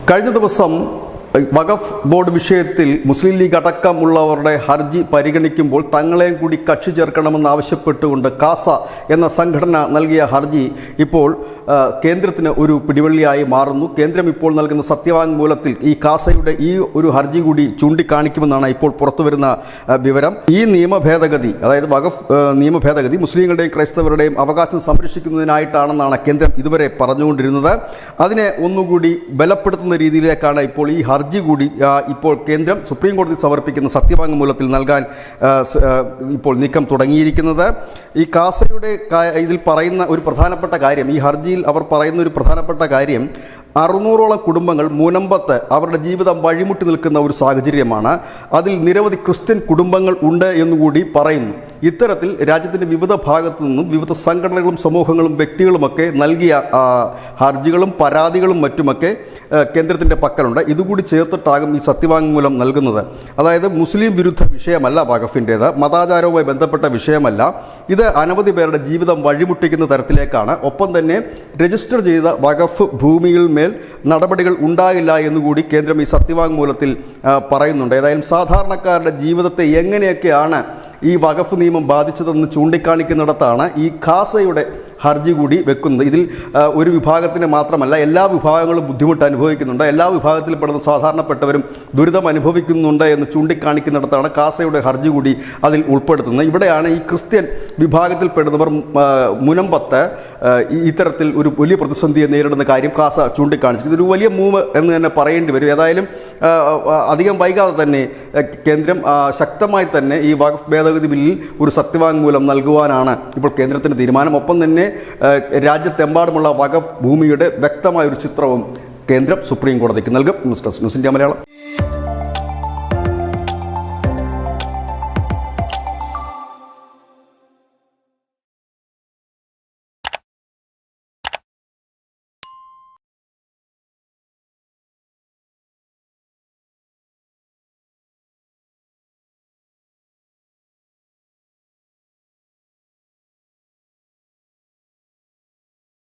കഴിഞ്ഞ ദിവസം വഖഫ് ബോർഡ് വിഷയത്തിൽ മുസ്ലിം ലീഗ് അടക്കമുള്ളവരുടെ ഹർജി പരിഗണിക്കുമ്പോൾ തങ്ങളെയും കൂടി കക്ഷി ചേർക്കണമെന്ന് ആവശ്യപ്പെട്ടുകൊണ്ട് കാസ എന്ന സംഘടന നൽകിയ ഹർജി ഇപ്പോൾ കേന്ദ്രത്തിന് ഒരു പിടിവള്ളിയായി മാറുന്നു. കേന്ദ്രം ഇപ്പോൾ നൽകുന്ന സത്യവാങ്മൂലത്തിൽ ഈ കാസയുടെ ഈ ഒരു ഹർജി കൂടി ചൂണ്ടിക്കാണിക്കുമെന്നാണ് ഇപ്പോൾ പുറത്തുവരുന്ന വിവരം. ഈ നിയമ ഭേദഗതി, അതായത് വഖഫ് നിയമ ഭേദഗതി മുസ്ലിങ്ങളുടെയും ക്രൈസ്തവരുടെയും അവകാശം സംരക്ഷിക്കുന്നതിനായിട്ടാണെന്നാണ് കേന്ദ്രം ഇതുവരെ പറഞ്ഞുകൊണ്ടിരുന്നത്. അതിനെ ഒന്നുകൂടി ബലപ്പെടുത്തുന്ന രീതിയിലേക്കാണ് ഇപ്പോൾ ഈ ഹർജി കൂടി ഇപ്പോൾ കേന്ദ്രം സുപ്രീം കോടതിയിൽ സമർപ്പിക്കുന്ന സത്യവാങ്മൂലത്തിൽ നൽകാൻ ഇപ്പോൾ നീക്കം തുടങ്ങിയിരിക്കുന്നത്. ഈ കാസയുടെ ഇതിൽ പറയുന്ന ഒരു പ്രധാനപ്പെട്ട കാര്യം, ഈ ഹർജിയിൽ അവർ പറയുന്ന ഒരു പ്രധാനപ്പെട്ട കാര്യം, 600ഓളം കുടുംബങ്ങൾ മുനമ്പത്ത് അവരുടെ ജീവിതം വഴിമുട്ടി നിൽക്കുന്ന ഒരു സാഹചര്യമാണ്. അതിൽ നിരവധി ക്രിസ്ത്യൻ കുടുംബങ്ങൾ ഉണ്ട് എന്നുകൂടി പറയുന്നു. ഇത്തരത്തിൽ രാജ്യത്തിൻ്റെ വിവിധ ഭാഗത്തു നിന്നും വിവിധ സംഘടനകളും സമൂഹങ്ങളും വ്യക്തികളുമൊക്കെ നൽകിയ ഹർജികളും പരാതികളും മറ്റുമൊക്കെ കേന്ദ്രത്തിൻ്റെ പക്കലുണ്ട്. ഇതുകൂടി ചേർത്തിട്ടാകും ഈ സത്യവാങ്മൂലം നൽകുന്നത്. അതായത് മുസ്ലിം വിരുദ്ധ വിഷയമല്ല വഖഫിൻ്റേത്, മതാചാരവുമായി ബന്ധപ്പെട്ട വിഷയമല്ല. ഇത് അനവധി പേരുടെ ജീവിതം വഴിമുട്ടിക്കുന്ന തരത്തിലേക്കാണ്. ഒപ്പം തന്നെ രജിസ്റ്റർ ചെയ്ത വഖഫ് ഭൂമിയിൽ മേൽ നടപടികൾ ഉണ്ടാകില്ല എന്നുകൂടി കേന്ദ്രം ഈ സത്യവാങ്മൂലത്തിൽ പറയുന്നുണ്ട്. ഏതായാലും സാധാരണക്കാരുടെ ജീവിതത്തെ എങ്ങനെയൊക്കെയാണ് ഈ വഖഫ് നിയമം ബാധിച്ചതെന്ന് ചൂണ്ടിക്കാണിക്കുന്നിടത്താണ് ഈ ഖാസയുടെ ഹർജി കൂടി വെക്കുന്നത്. ഇതിൽ ഒരു വിഭാഗത്തിന് മാത്രമല്ല, എല്ലാ വിഭാഗങ്ങളും ബുദ്ധിമുട്ട് അനുഭവിക്കുന്നുണ്ട്, എല്ലാ വിഭാഗത്തിൽപ്പെടുന്ന സാധാരണപ്പെട്ടവരും ദുരിതം അനുഭവിക്കുന്നുണ്ട് എന്ന് ചൂണ്ടിക്കാണിക്കുന്നിടത്താണ് കാസയുടെ ഹർജി കൂടി അതിൽ ഉൾപ്പെടുത്തുന്നത്. ഇവിടെയാണ് ഈ ക്രിസ്ത്യൻ വിഭാഗത്തിൽപ്പെടുന്നവർ മുനമ്പത്ത് ഇത്തരത്തിൽ ഒരു വലിയ പ്രതിസന്ധിയെ നേരിടുന്ന കാര്യം കാസ ചൂണ്ടിക്കാണിച്ചു. ഇതൊരു വലിയ മൂവ് എന്ന് തന്നെ പറയേണ്ടി വരും. ഏതായാലും അധികം വൈകാതെ തന്നെ കേന്ദ്രം ശക്തമായി തന്നെ ഈ വഖഫ് ഭേദഗതി ബില്ലിൽ ഒരു സത്യവാങ്മൂലം നൽകുവാനാണ് ഇപ്പോൾ കേന്ദ്രത്തിൻ്റെ തീരുമാനം. ഒപ്പം തന്നെ രാജ്യത്തെമ്പാടുമുള്ള വഖഫ് ഭൂമിയുടെ വ്യക്തമായൊരു ചിത്രവും കേന്ദ്രം സുപ്രീം കോടതിക്ക് നൽകും. News desk news India Malayalam.